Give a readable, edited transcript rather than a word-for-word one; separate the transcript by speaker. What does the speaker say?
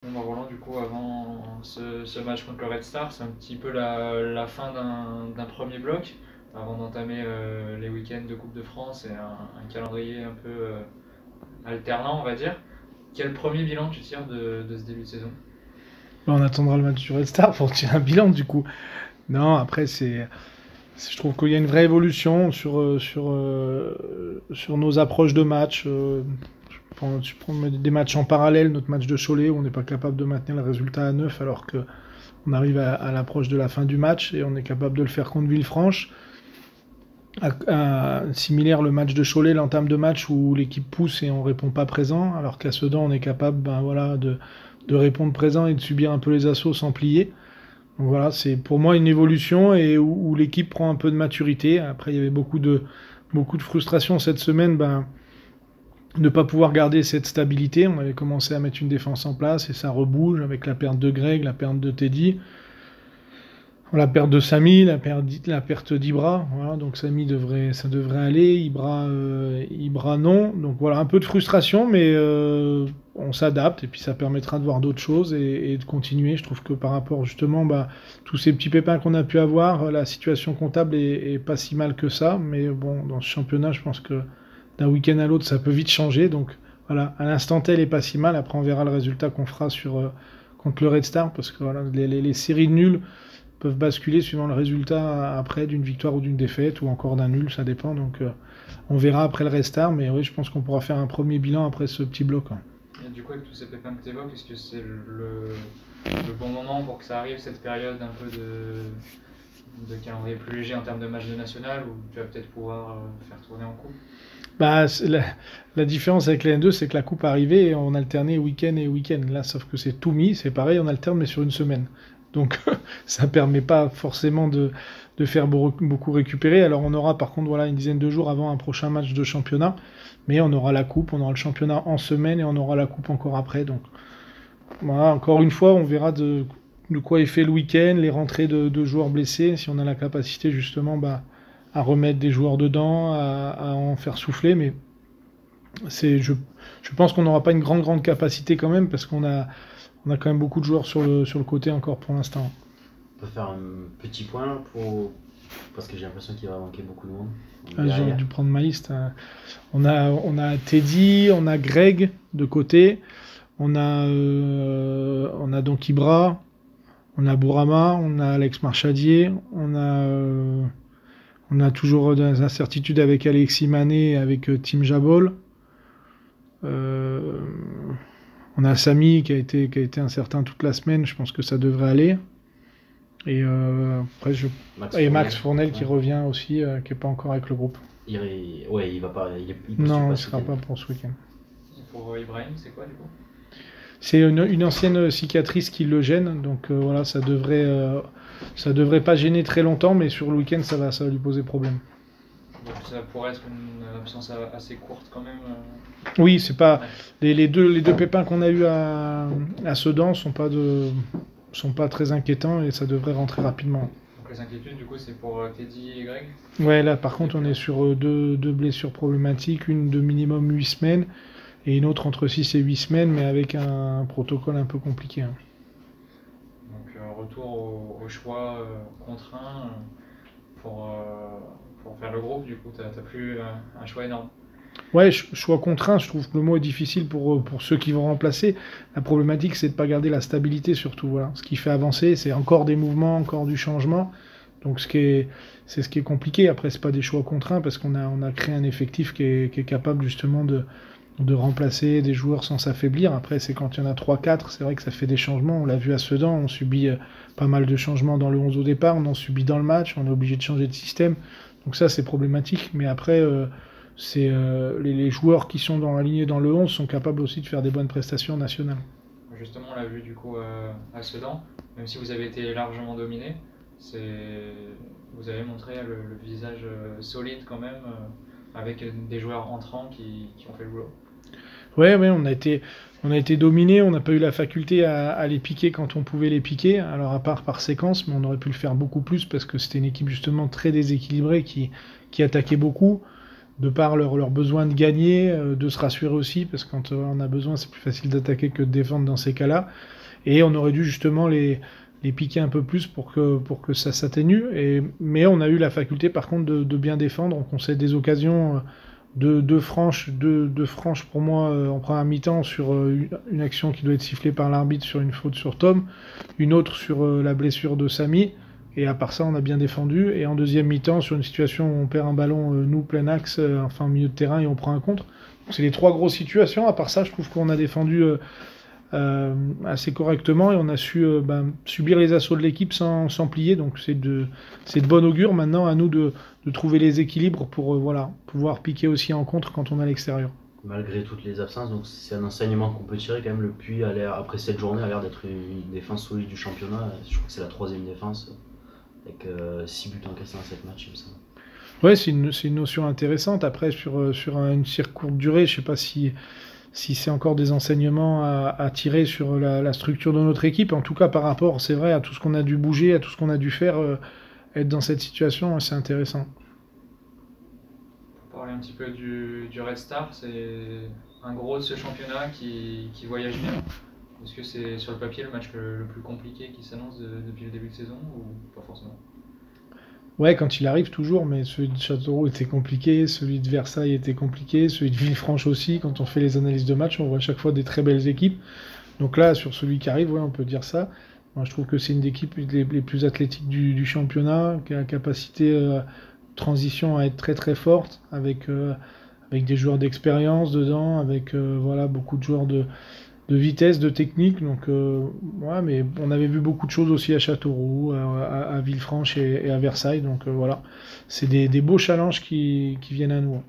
Speaker 1: Bon, bah, Roland, du coup, avant ce match contre le Red Star, c'est un petit peu la fin d'un premier bloc, avant d'entamer les week-ends de Coupe de France et un calendrier un peu alternant, on va dire. Quel premier bilan tu tires de ce début de saison?
Speaker 2: On attendra le match du Red Star pour tirer un bilan du coup. Non, après je trouve qu'il y a une vraie évolution sur nos approches de match. Tu prends des matchs en parallèle, notre match de Cholet où on n'est pas capable de maintenir le résultat à 9 alors que on arrive à l'approche de la fin du match et on est capable de le faire contre Villefranche. Similaire le match de Cholet, l'entame de match où l'équipe pousse et on répond pas présent, alors qu'à Sedan on est capable de répondre présent et de subir un peu les assauts sans plier. Donc voilà, c'est pour moi une évolution et où l'équipe prend un peu de maturité. Après, il y avait beaucoup de frustration cette semaine de ne pas pouvoir garder cette stabilité. On avait commencé à mettre une défense en place et ça rebouge avec la perte de Greg, la perte de Teddy, la perte de Samy, la perte d'Ibra. Voilà, donc Samy ça devrait aller. Ibra non. Donc voilà, un peu de frustration, mais on s'adapte et puis ça permettra de voir d'autres choses et de continuer. Je trouve que par rapport justement tous ces petits pépins qu'on a pu avoir, la situation comptable est pas si mal que ça. Mais bon, dans ce championnat, je pense que d'un week-end à l'autre, ça peut vite changer. Donc voilà, à l'instant T, elle est pas si mal. Après, on verra le résultat qu'on fera contre le Red Star parce que voilà, les séries de nuls peuvent basculer suivant le résultat après d'une victoire ou d'une défaite ou encore d'un nul, ça dépend. Donc on verra après le restart, mais oui, je pense qu'on pourra faire un premier bilan après ce petit bloc, hein.
Speaker 1: Et du coup, avec tous ces pépins que tu évoques, est-ce que c'est le bon moment pour que ça arrive, cette période un peu de calendrier plus léger en termes de match de national, où tu vas peut-être pouvoir faire tourner en coupe?
Speaker 2: Bah, la différence avec les N2, c'est que la coupe arrivait et on alternait week-end et week-end. Là, sauf que c'est tout mis, c'est pareil, on alterne mais sur une semaine. Donc ça ne permet pas forcément de faire beaucoup récupérer. Alors on aura par contre voilà, une dizaine de jours avant un prochain match de championnat, mais on aura la coupe, on aura le championnat en semaine et on aura la coupe encore après. Donc voilà, encore une fois, on verra de quoi est fait le week-end, les rentrées de joueurs blessés, si on a la capacité justement à remettre des joueurs dedans, à en faire souffler. Mais c'est, je pense qu'on n'aura pas une grande capacité quand même, parce on a quand même beaucoup de joueurs sur le côté encore pour l'instant.
Speaker 3: On peut faire un petit point parce que j'ai l'impression qu'il va manquer beaucoup de monde.
Speaker 2: Ah, j'aurais
Speaker 3: Derrière.
Speaker 2: dû prendre ma liste, hein. On a Teddy, on a Greg de côté, on a donc Ibra, on a Bourama, on a Alex Marchadier, on a toujours des incertitudes avec Alexis Mané et avec Tim Jabol. Euh, on a Samy qui a été incertain toute la semaine, je pense que ça devrait aller. Et après,
Speaker 3: Max
Speaker 2: et
Speaker 3: Fournel.
Speaker 2: Max Fournel qui
Speaker 3: Ouais.
Speaker 2: revient aussi, qui n'est pas encore avec le groupe.
Speaker 3: Ouais, il va pas. Il postule
Speaker 2: Non, il
Speaker 3: pas
Speaker 2: ne
Speaker 3: ce
Speaker 2: sera
Speaker 3: week-end.
Speaker 2: pas pour ce week-end.
Speaker 1: Et pour Ibrahim, c'est quoi du coup?
Speaker 2: C'est une ancienne cicatrice qui le gêne, donc voilà, ça devrait pas gêner très longtemps, mais sur le week-end, ça va lui poser problème.
Speaker 1: Donc ça pourrait être une absence assez courte quand même.
Speaker 2: Oui, c'est pas
Speaker 1: Ouais.
Speaker 2: les deux pépins qu'on a eu à Sedan sont pas très inquiétants et ça devrait rentrer rapidement.
Speaker 1: Donc les inquiétudes, du coup, c'est pour Teddy et Greg.
Speaker 2: Ouais, là par contre, on est sur deux blessures problématiques, une de minimum 8 semaines et une autre entre 6 et 8 semaines, mais avec un protocole un peu compliqué, hein.
Speaker 1: Donc retour au choix contraint pour faire le groupe, du coup, t'as plus un choix énorme.
Speaker 2: Ouais, choix contraint, je trouve que le mot est difficile pour ceux qui vont remplacer. La problématique, c'est de ne pas garder la stabilité surtout. Voilà. Ce qui fait avancer, c'est encore des mouvements, encore du changement. Donc c'est ce qui est compliqué. Après, c'est pas des choix contraints parce qu'on a créé un effectif qui est capable justement de remplacer des joueurs sans s'affaiblir. Après, c'est quand il y en a trois quatre, c'est vrai que ça fait des changements. On l'a vu à Sedan, on subit pas mal de changements dans le 11 au départ, on en subit dans le match, on est obligé de changer de système. Donc ça, c'est problématique. Mais après, les joueurs qui sont dans la lignée dans le 11 sont capables aussi de faire des bonnes prestations nationales.
Speaker 1: Justement, on l'a vu du coup à Sedan, même si vous avez été largement dominé, vous avez montré le visage solide quand même, avec des joueurs entrants qui ont fait le boulot.
Speaker 2: Ouais, ouais, on a été dominé, on n'a pas eu la faculté à les piquer quand on pouvait les piquer, alors à part par séquence, mais on aurait pu le faire beaucoup plus parce que c'était une équipe justement très déséquilibrée qui attaquait beaucoup. de par leur besoin de gagner, de se rassurer aussi, parce que quand on a besoin, c'est plus facile d'attaquer que de défendre dans ces cas-là. Et on aurait dû justement les piquer un peu plus pour que ça s'atténue. Mais on a eu la faculté par contre de bien défendre. On concède des occasions deux franches pour moi en première mi-temps sur une action qui doit être sifflée par l'arbitre sur une faute sur Tom, une autre sur la blessure de Samy. Et à part ça, on a bien défendu. Et en deuxième mi-temps, sur une situation où on perd un ballon, nous, plein axe, enfin au milieu de terrain, et on prend un contre. C'est les trois grosses situations. À part ça, je trouve qu'on a défendu assez correctement et on a su subir les assauts de l'équipe sans plier. Donc c'est de bon augure. Maintenant, à nous de trouver les équilibres pour pouvoir piquer aussi en contre quand on est à l'extérieur.
Speaker 3: Malgré toutes les absences, donc c'est un enseignement qu'on peut tirer quand même. Le Puy, après cette journée, a l'air d'être une défense solide du championnat. Je crois que c'est la 3e défense, avec 6 buts encaissés dans 7 matchs, il me semble.
Speaker 2: Ouais, c'est une notion intéressante. Après, sur une si courte durée, je sais pas si c'est encore des enseignements à tirer sur la structure de notre équipe. En tout cas, par rapport, c'est vrai, à tout ce qu'on a dû bouger, à tout ce qu'on a dû faire, être dans cette situation, c'est intéressant.
Speaker 1: Pour parler un petit peu du Red Star, c'est un gros de ce championnat qui voyage bien. Est-ce que c'est sur le papier le match le plus compliqué qui s'annonce depuis le début de saison ou pas forcément?
Speaker 2: Ouais, quand il arrive toujours, mais celui de Châteauroux était compliqué, celui de Versailles était compliqué, celui de Villefranche aussi. Quand on fait les analyses de match, on voit à chaque fois des très belles équipes. Donc là, sur celui qui arrive, ouais, on peut dire ça. Moi, je trouve que c'est une des équipes les plus athlétiques du championnat, qui a la capacité transition à être très très forte, avec des joueurs d'expérience dedans, avec beaucoup de joueurs de vitesse, de technique. Donc, ouais, mais on avait vu beaucoup de choses aussi à Châteauroux, à Villefranche et à Versailles. Donc, voilà, c'est des beaux challenges qui viennent à nous.